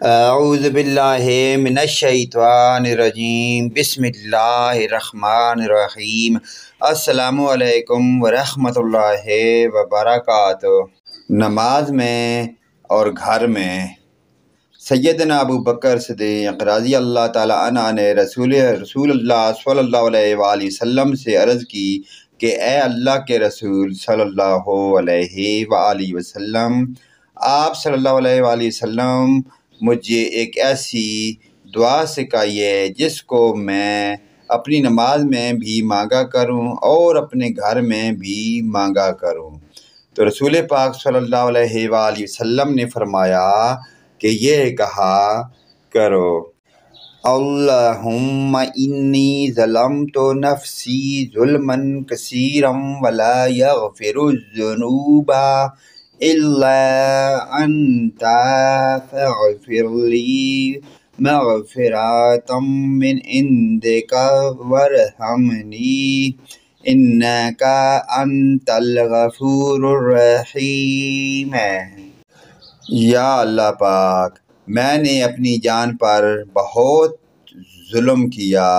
اعوذ باللہ من الشیطان الرجیم بسم اللہ الرحمن الرحیم۔ السلام علیکم ورحمۃ اللہ وبرکاتہ۔ نماز میں اور گھر میں سیدنا ابو بکر صدیق رضی اللہ تعالیٰ عنہ نے رسول اللہ صلی اللہ علیہ وآلہ وسلم سے عرض کی کہ اے اللہ کے رسول صلی اللہ علیہ وآلہ وسلم، آپ صلی اللہ علیہ وآلہ وسلم مجھے ایک ایسی دعا سکھائیے جس کو میں اپنی نماز میں بھی مانگا کروں اور اپنے گھر میں بھی مانگا کروں۔ تو رسول پاک صلی اللہ علیہ وآلہ وسلم نے فرمایا کہ یہ کہا کرو: اللہم انی ظلمت نفسی ظلما کثیرا ولا یغفر الذنوب الا انت فاغفر لی مغفرۃ من عندک وارحمنی انک انت الغفور الرحیم۔ یا اللہ پاک، میں نے اپنی جان پر بہت ظلم کیا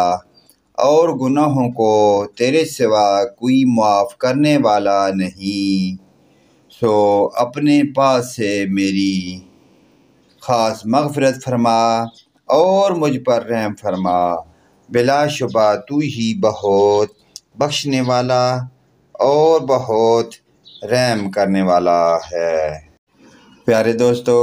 اور گناہوں کو تیرے سوا کوئی معاف کرنے والا نہیں، سو اپنے پاس سے میری خاص مغفرت فرما اور مجھ پر رحم فرما۔ بلا شبہ تو ہی بہت بخشنے والا اور بہت رحم کرنے والا ہے۔ پیارے دوستو،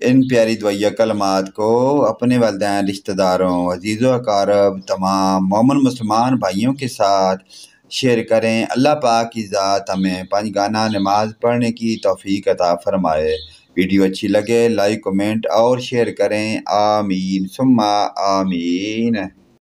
ان پیاری دعائیہ کلمات کو اپنے والدین، رشتہ داروں، عزیز و اقارب، تمام مومن مسلمان بھائیوں کے ساتھ شیئر کریں۔ اللہ پاک کی ذات ہمیں 5 گانا نماز پڑھنے کی توفیق عطا فرمائے۔ ویڈیو اچھی لگے لائک، کمنٹ اور شیئر کریں۔ آمین ثم آمین۔